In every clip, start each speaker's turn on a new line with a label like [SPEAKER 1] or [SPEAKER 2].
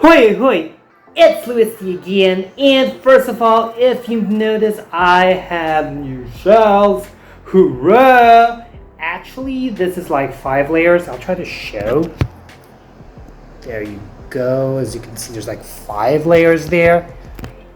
[SPEAKER 1] Hoi hoi! It's louisity again, and first of all, if you've noticed, I have new shelves. Hurrah! Actually, this is like 5 layers. I'll try to show. There you go. As you can see, there's like 5 layers there.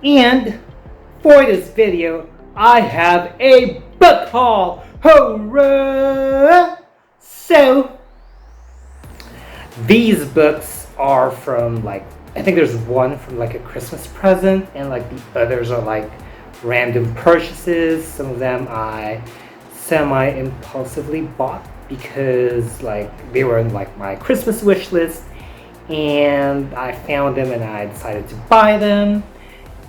[SPEAKER 1] And for this video, I have a book haul. Hurrah! So, these books are from I think there's one from a Christmas present, and the others are random purchases. Some of them I semi-impulsively bought because they were in my Christmas wish list, and I found them and I decided to buy them.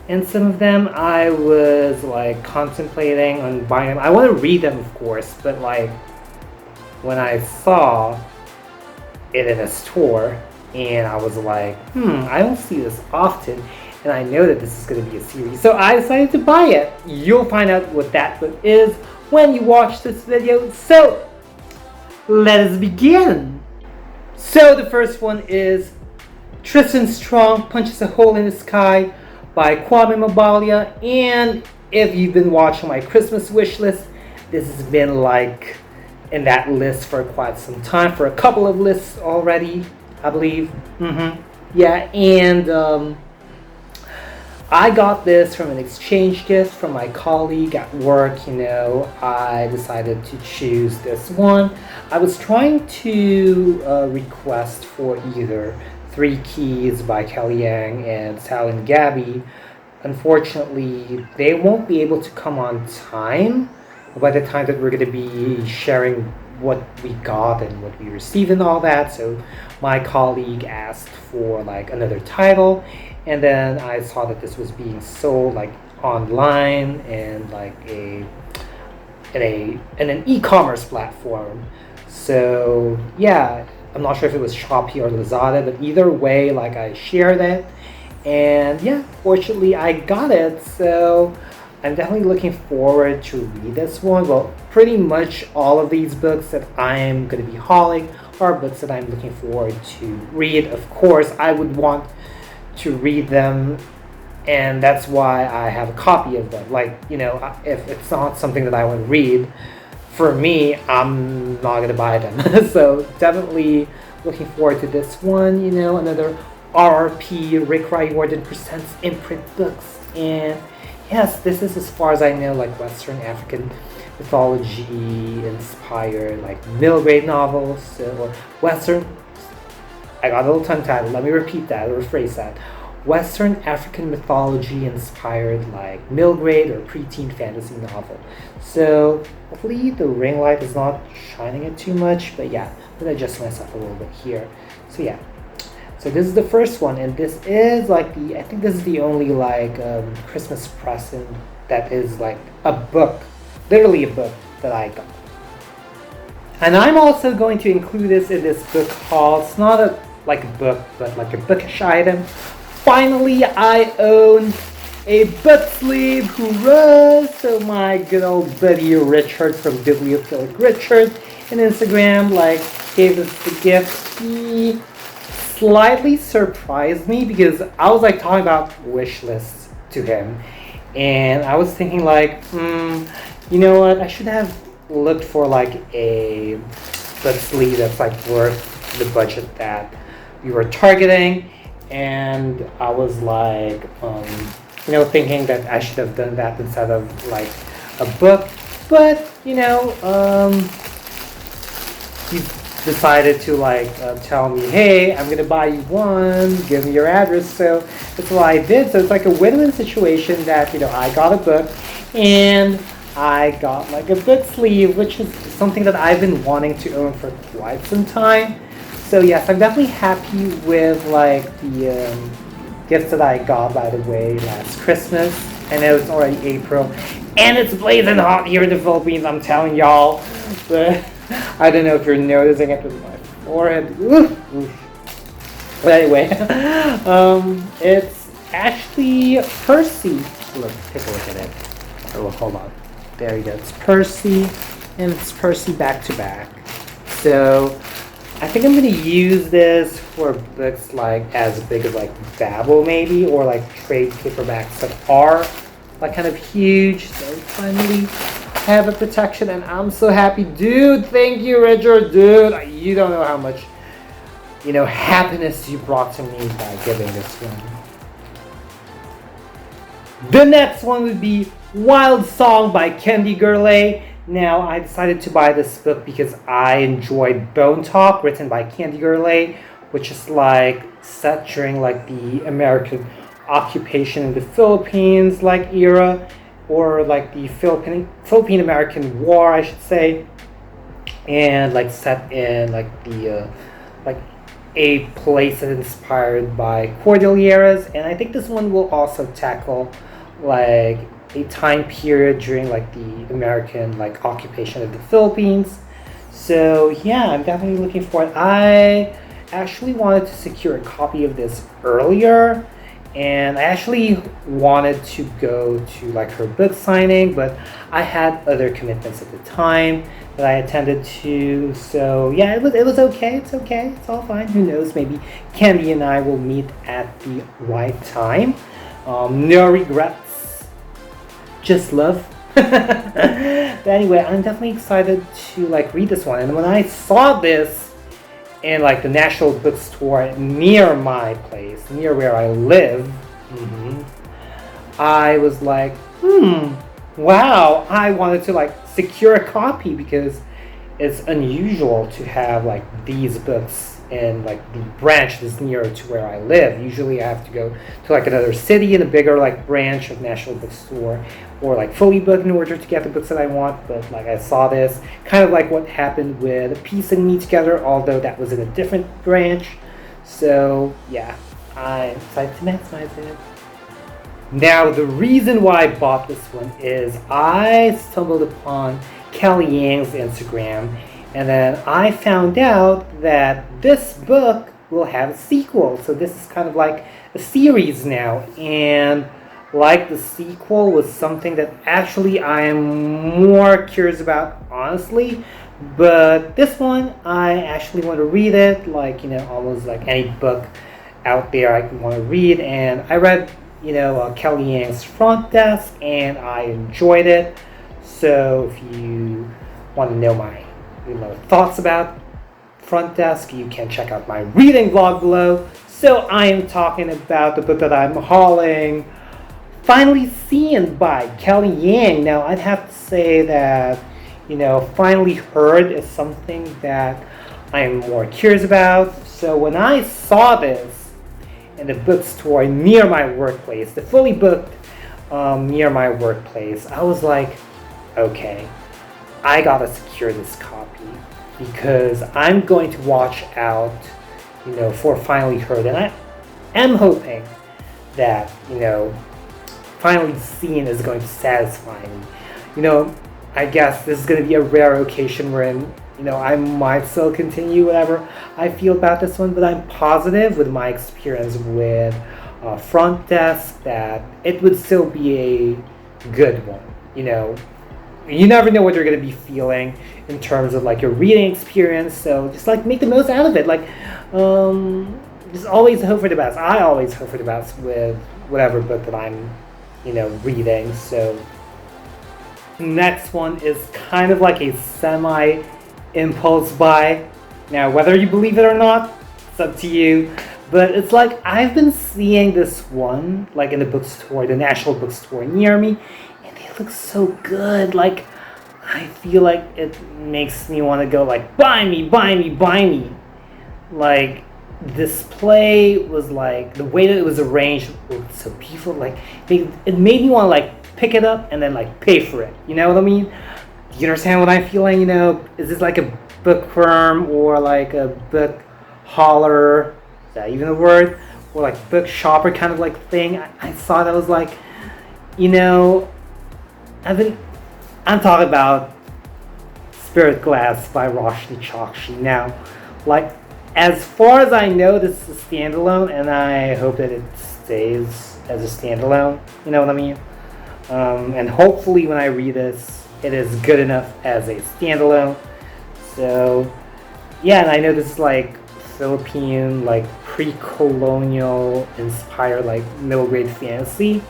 [SPEAKER 1] And some of them I was contemplating on buying them. I want to read them, of course, but when I saw it in a store, and I was I don't see this often, and I know that this is going to be a series, so I decided to buy it. You'll find out what that book is when you watch this video, so let us begin. So the first one is Tristan Strong Punches a Hole in the Sky by Kwame Mabalia, and if you've been watching my Christmas wish list, this has been in that list for quite some time, for a couple of lists already, I believe. Yeah, and I got this from an exchange gift from my colleague at work. I decided to choose this one. I was trying to request for either 3 Keys by Kelly Yang and Sal and Gabby. Unfortunately, they won't be able to come on time by the time that we're going to be sharing what we got and what we received and all that. So my colleague asked for another title, and then I saw that this was being sold online and in an e-commerce platform. So yeah, I'm not sure if it was Shopee or Lazada, but either way, I shared it, and yeah, fortunately I got it. So I'm definitely looking forward to read this one. Well, pretty much all of these books that I'm going to be hauling are books that I'm looking forward to read. Of course, I would want to read them, and that's why I have a copy of them. If it's not something that I want to read, for me, I'm not going to buy them. So definitely looking forward to this one. Another RRP, Rick Riordan Presents imprint books. And yes, this is, as far as I know, Western African mythology inspired, middle grade novels, or Western. I got a little tongue tied. Let me repeat that or rephrase that. Western African mythology inspired, middle grade or preteen fantasy novel. So hopefully the ring light is not shining it too much, but yeah, I'm gonna adjust myself a little bit here. So yeah. So this is the first one, and this is I think this is the only Christmas present that is a book, literally a book that I got. And I'm also going to include this in this book haul. It's not a book, but a bookish item. Finally, I own a book sleeve. Hurrah! So my good old buddy Richard from Bibliophilic Richard on Instagram gave us the gift. He slightly surprised me because I was talking about wish lists to him, and I was thinking you know what, I should have looked for a book sleeve that's worth the budget that we were targeting. And I was thinking that I should have done that instead of a book, but he decided to tell me, hey, I'm gonna buy you one, give me your address. So that's what I did. So it's a win-win situation that I got a book and I got a book sleeve, which is something that I've been wanting to own for quite some time. So yes, I'm definitely happy with the gifts that I got, by the way, last Christmas. I know it's already April and it's blazing hot here in the Philippines, I'm telling y'all. But I don't know if you're noticing it with my forehead. But anyway, it's actually Percy. Look, take a look at it. Oh, look, hold on. There you go. It's Percy, and it's Percy back to back. So I think I'm gonna use this for books like as big as like Babel maybe, or like trade paperbacks that are like kind of huge. So finally have a protection, and I'm so happy, dude. Thank you, Richard, dude. You don't know how much happiness you brought to me by giving this one. The next one would be Wild Song by Candy Gurley. Now, I decided to buy this book because I enjoyed Bone Talk, written by Candy Gurley, which is like set during like the American occupation in the Philippines like era, or like the Philippine-American War, I should say, and like set in like the like a place that is inspired by Cordilleras. And I think this one will also tackle like a time period during like the American like occupation of the Philippines. So yeah, I'm definitely looking for it. I actually wanted to secure a copy of this earlier, and I actually wanted to go to like her book signing, but I had other commitments at the time that I attended to. So yeah, it was okay. It's okay. It's all fine. Who knows? Maybe Candy and I will meet at the right time. No regrets, just love. But anyway, I'm definitely excited to like read this one. And when I saw this in like the National Bookstore near my place, near where I live, I was like, wow, I wanted to like secure a copy because it's unusual to have like these books in like the branch that's near to where I live. Usually I have to go to like another city in a bigger like branch of National Bookstore, or like fully booked in order to get the books that I want. But like I saw this, kind of like what happened with Piecing Me Together, although that was in a different branch. So yeah, I'm excited to maximize it. Now, the reason why I bought this one is I stumbled upon Kelly Yang's Instagram, and then I found out that this book will have a sequel. So this is kind of like a series now, and like the sequel was something that actually I am more curious about, honestly. But this one, I actually want to read it, like, almost like any book out there I want to read. And I read, Kelly Yang's Front Desk, and I enjoyed it. So if you want to know my thoughts about Front Desk, you can check out my reading vlog below. So I am talking about the book that I'm hauling, Finally Seen by Kelly Yang. Now, I'd have to say that, Finally Heard is something that I am more curious about. So when I saw this in the bookstore near my workplace, the fully booked near my workplace, I was like, okay, I gotta secure this copy because I'm going to watch out, for Finally Heard. And I am hoping that, Finally Seen is going to satisfy me. I guess this is going to be a rare occasion wherein, I might still continue whatever I feel about this one, but I'm positive with my experience with Front Desk that it would still be a good one. You never know what you're going to be feeling in terms of like your reading experience, so just like make the most out of it. Like, just always hope for the best. I always hope for the best with whatever book that I'm, reading. So next one is kind of like a semi-impulse buy. Now, whether you believe it or not, it's up to you. But it's like I've been seeing this one like in the bookstore, the National Bookstore near me, and they look so good. Like I feel like it makes me want to go like buy me, buy me, buy me. Like this play was like the way that it was arranged looked so beautiful. Like it made me want to like pick it up and then like pay for it. You know what I mean? Do you understand what I'm feeling? Is this like a bookworm or like a book hauler? Is that even a word? Or like book shopper kind of like thing? I saw that was like, I'm talking about Spirit Glass by Roshni Chokshi. Now, like, as far as I know, this is a standalone, and I hope that it stays as a standalone. You know what I mean? And hopefully when I read this, it is good enough as a standalone. So, yeah, and I know this is like Philippine, like pre-colonial inspired, like middle grade fantasy,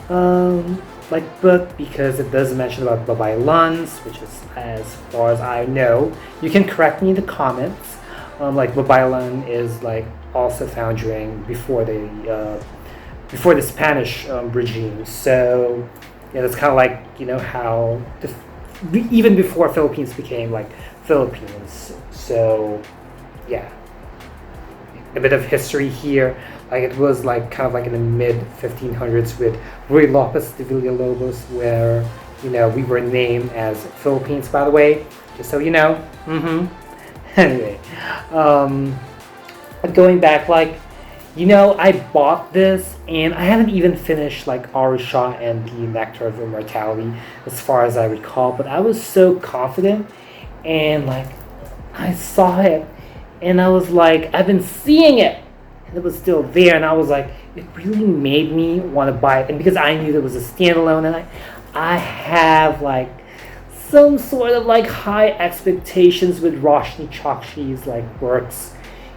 [SPEAKER 1] like book, because it does mention about Babaylands, which is as far as I know. You can correct me in the comments. Like Babaylan is like also found during before the Spanish regime. So yeah, that's kind of like how even before Philippines became like Philippines. So yeah, a bit of history here. Like it was like kind of like in the mid 1500s with Ruy Lopez de Villalobos, where we were named as Philippines. By the way, just so you know. Anyway, going back, like I bought this and I haven't even finished like Arusha and the Nectar of Immortality, as far as I recall. But I was so confident, and like I saw it, and I was like, I've been seeing it, and it was still there, and I was like, it really made me want to buy it. And because I knew there was a standalone, and I have like some sort of like high expectations with Roshni Chakshi's like works,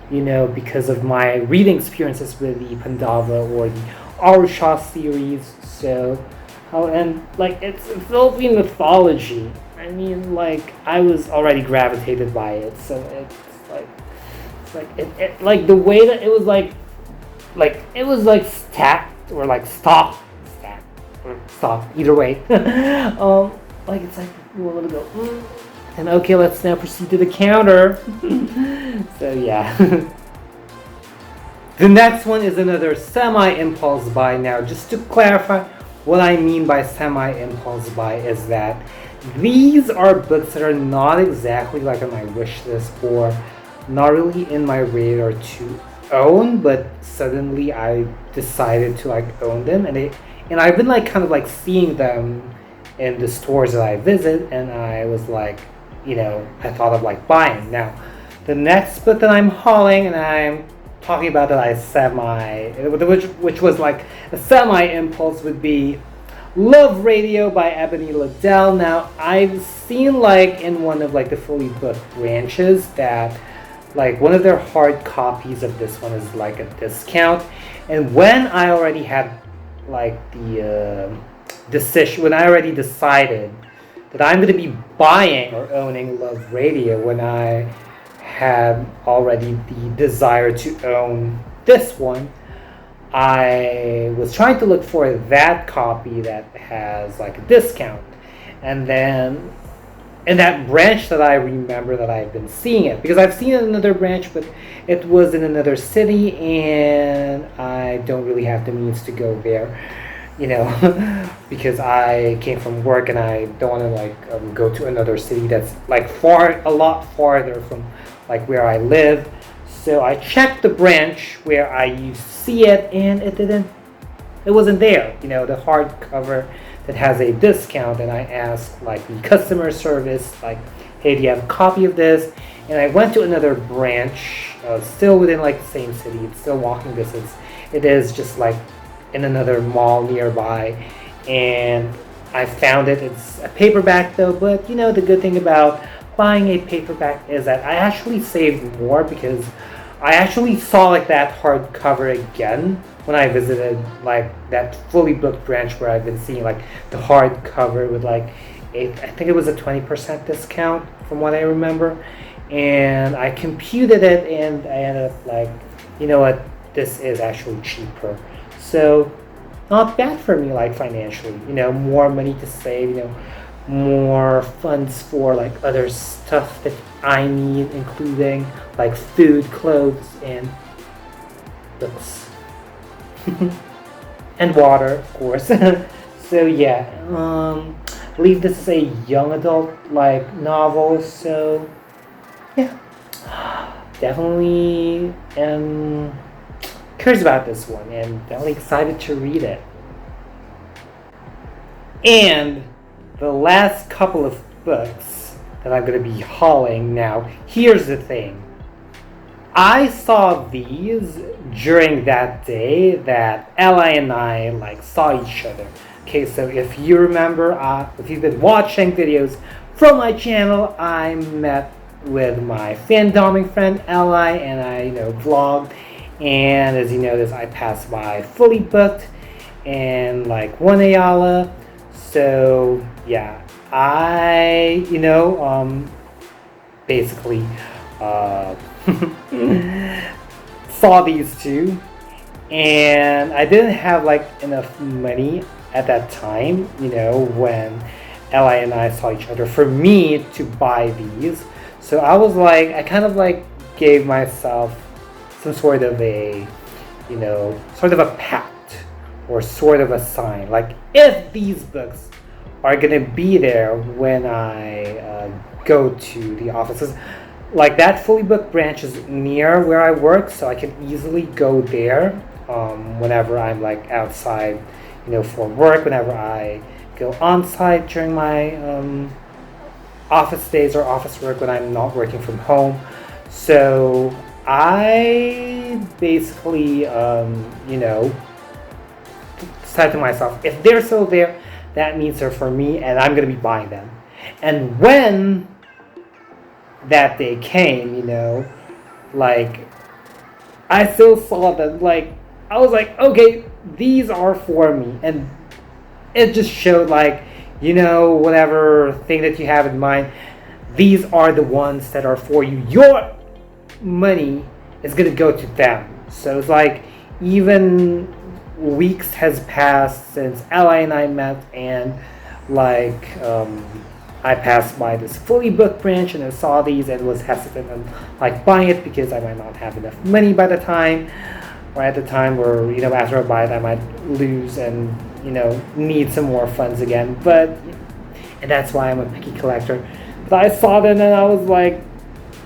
[SPEAKER 1] because of my reading experiences with the Pandava or the Arusha series. So, and like it's Philippine mythology. I mean, like I was already gravitated by it. So it like the way that it was like it was like stacked or like stacked or stocked, either way. Like it's like a little go. And okay, let's now proceed to the counter. So yeah. The next one is another semi-impulse buy. Now, just to clarify, what I mean by semi-impulse buy is that these are books that are not exactly like on my wish list or not really in my radar to own, but suddenly I decided to like own them, and I've been like kind of like seeing them in the stores that I visit, and I was like, I thought of like buying. Now, the next book that I'm hauling and I'm talking about that which was like a semi-impulse, would be Love Radio by Ebony Liddell. Now, I've seen like in one of like the fully booked branches that like one of their hard copies of this one is like a discount, and when I already had like the decision, when I already decided that I'm going to be buying or owning Love Radio, when I had already the desire to own this one, I was trying to look for that copy that has like a discount. And then in that branch that I remember that I've been seeing it, because I've seen it in another branch, but it was in another city, and I don't really have the means to go there. Because I came from work and I don't want to like go to another city that's like a lot farther from like where I live. So I checked the branch where I used to see it, and it wasn't there. The hardcover that has a discount, and I asked like the customer service, like, hey, do you have a copy of this? And I went to another branch, still within like the same city. It's still walking distance. It is just like in another mall nearby, and I found it. It's a paperback though, but the good thing about buying a paperback is that I actually saved more, because I actually saw like that hardcover again when I visited like that fully booked branch where I've been seeing like the hardcover with like I think it was a 20% discount from what I remember, and I computed it and I ended up like, what, this is actually cheaper. So not bad for me, like financially, more money to save, more funds for like other stuff that I need, including like food, clothes, and books. And water, of course. So yeah, I believe this is a young adult like novel, so yeah, definitely curious about this one and definitely excited to read it. And the last couple of books that I'm going to be hauling now, here's the thing. I saw these during that day that Elay and I like saw each other. Okay, so if you remember, if you've been watching videos from my channel, I met with my fandoming friend Elay, and I vlogged. And as you notice, I passed by fully booked and like one Ayala. So yeah, I basically saw these two, and I didn't have like enough money at that time, when Elay and I saw each other, for me to buy these. So I was like, I kind of like gave myself some sort of a pact or sort of a sign. Like, if these books are gonna be there when I go to the offices, like that fully booked branch is near where I work, so I can easily go there whenever I'm like outside, for work, whenever I go on site during my office days or office work when I'm not working from home. So I basically, decided to myself, if they're still there, that means they're for me, and I'm going to be buying them. And when that day came, like, I still saw them, like, I was like, okay, these are for me. And it just showed, like, whatever thing that you have in mind, these are the ones that are for you. Your money is going to go to them. So it's like, even weeks has passed since Elay and I met, and like I passed by this fully booked branch and I saw these and was hesitant on like buying it because I might not have enough money by the time, or at the time, or after I buy it I might lose and need some more funds again. And that's why I'm a picky collector. But I saw them and I was like,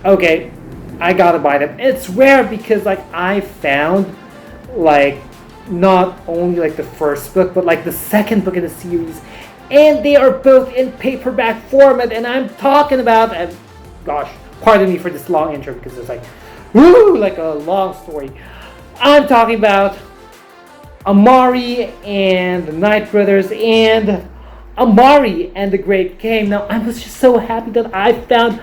[SPEAKER 1] okay, I gotta buy them. It's rare because like I found like not only like the first book, but like the second book in the series, and they are both in paperback format. And I'm talking about, and gosh, pardon me for this long intro because it's like, woo, like a long story. I'm talking about Amari and the Knight Brothers and Amari and the Great Game. Now, I was just so happy that I found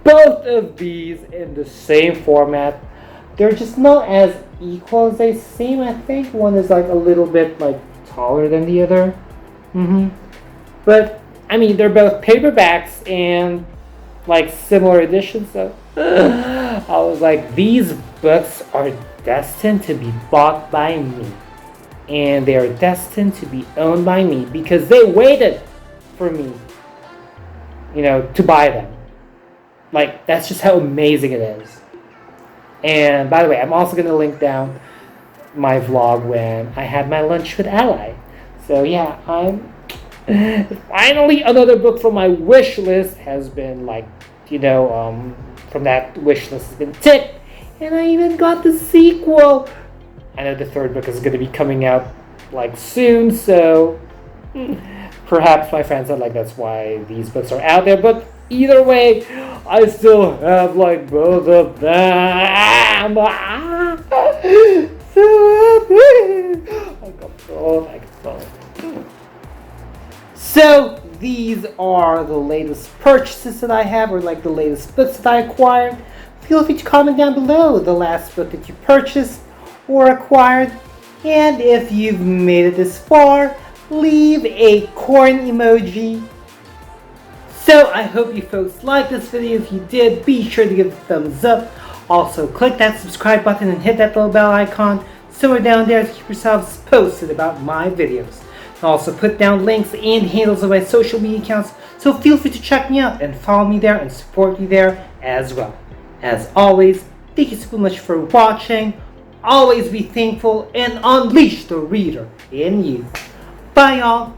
[SPEAKER 1] both of these in the same format. They're just not as equal as they seem. I think one is like a little bit like taller than the other. But I mean, they're both paperbacks and like similar editions. So I was like, these books are destined to be bought by me, and they are destined to be owned by me because they waited for me, to buy them. Like, that's just how amazing it is. And by the way, I'm also going to link down my vlog when I had my lunch with Elay. So yeah, I'm finally another book from my wish list has been like, from that wish list has been ticked. And I even got the sequel. I know the third book is going to be coming out like soon, so perhaps my friends are like, that's why these books are out there. But either way, I still have like both of them. So happy. I got so. So these are the latest purchases that I have, or like the latest books that I acquired. Feel free to comment down below the last book that you purchased or acquired. And if you've made it this far, leave a corn emoji. So I hope you folks liked this video. If you did, be sure to give it a thumbs up. Also, click that subscribe button and hit that little bell icon somewhere down there to keep yourselves posted about my videos. I also put down links and handles of my social media accounts, so feel free to check me out and follow me there and support me there as well. As always, thank you so much for watching. Always be thankful and unleash the reader in you. Bye, y'all.